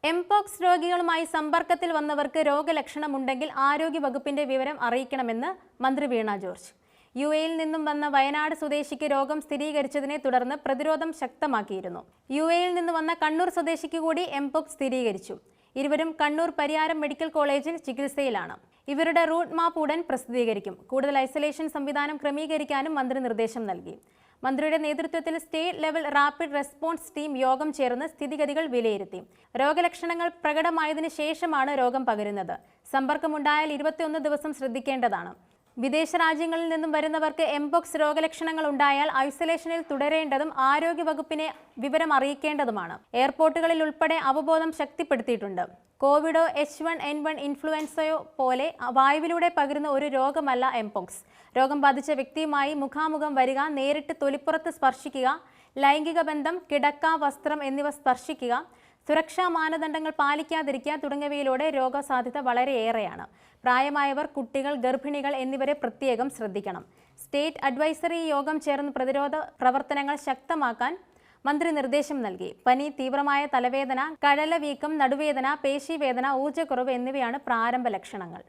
Mpox രോഗികളുമായി സമ്പർക്കത്തിൽ വന്നവർക്ക് രോഗലക്ഷണമുണ്ടെങ്കിൽ ആരോഗ്യവകുപ്പിന്റെ വിവരം അറിയിക്കണമെന്ന് മന്ത്രി വീണ ജോർജ്. യുഎയിൽ നിന്നും വന്ന വയനാട് സ്വദേശിക്ക് രോഗം സ്ഥിരീകരിച്ചതിനെ തുടർന്ന് പ്രതിരോധം ശക്തമാക്കിയിരുന്നു. യുഎയിൽ നിന്ന് വന്ന കണ്ണൂർ സ്വദേശിക്ക് കൂടി എംപോക്സ് സ്ഥിരീകരിച്ചു. ഇരുവരും കണ്ണൂർ പരിയാരം മെഡിക്കൽ കോളേജിൽ ചികിത്സയിലാണ്. ഇവരുടെ റൂട്ട് മാപ്പ് ഉടൻ പ്രസിദ്ധീകരിക്കും. കൂടുതൽ ഐസൊലേഷൻ സംവിധാനം ക്രമീകരിക്കാനും മന്ത്രി നിർദ്ദേശം നൽകി. മന്ത്രിയുടെ നേതൃത്വത്തിൽ state level rapid response team യോഗം ചേർന്ന് സ്ഥിതിഗതികൾ വിലയിരുത്തി. രോഗലക്ഷണങ്ങൾ പ്രകടമായതിനു ശേഷമാണ് രോഗം പകരുന്നത്. സമ്പർക്കമുണ്ടായാൽ 21 ദിവസം ശ്രദ്ധിക്കേണ്ടതാണ്. വിദേശ രാജ്യങ്ങളിൽ നിന്നും വരുന്നവർക്ക് എംപോക്സ് രോഗലക്ഷണങ്ങൾ ഉണ്ടായാൽ ഐസൊലേഷനിൽ തുടരേണ്ടതും ആരോഗ്യവകുപ്പിനെ വിവരം അറിയിക്കേണ്ടതുമാണ്. എയർപോർട്ടുകളിൽ ഉൾപ്പെടെ അവബോധം ശക്തിപ്പെടുത്തിയിട്ടുണ്ട്. കോവിഡോ H1N1 ഇൻഫ്ലുവൻസയോ പോലെ വായുവിലൂടെ പകരുന്ന ഒരു രോഗമല്ല എംപോക്സ്. രോഗം ബാധിച്ച വ്യക്തിയുമായി മുഖാമുഖം വരിക, നേരിട്ട് തൊലിപ്പുറത്ത് സ്പർശിക്കുക, ലൈംഗിക ബന്ധം, കിടക്ക, വസ്ത്രം എന്നിവ സ്പർശിക്കുക, സുരക്ഷാ മാനദണ്ഡങ്ങൾ പാലിക്കാതിരിക്കുക തുടങ്ങിയവയിലൂടെ രോഗസാധ്യത വളരെയേറെയാണ്. പ്രായമായവർ, കുട്ടികൾ, ഗർഭിണികൾ എന്നിവരെ പ്രത്യേകം ശ്രദ്ധിക്കണം. സ്റ്റേറ്റ് അഡ്വൈസറി യോഗം ചേർന്ന് പ്രതിരോധ പ്രവർത്തനങ്ങൾ ശക്തമാക്കാൻ മന്ത്രി നിർദ്ദേശം നൽകി. പനി, തീവ്രമായ തലവേദന, കഴലവീക്കം, നടുവേദന, പേശീവേദന, ഊർജ്ജക്കുറവ് എന്നിവയാണ് പ്രാരംഭ ലക്ഷണങ്ങൾ.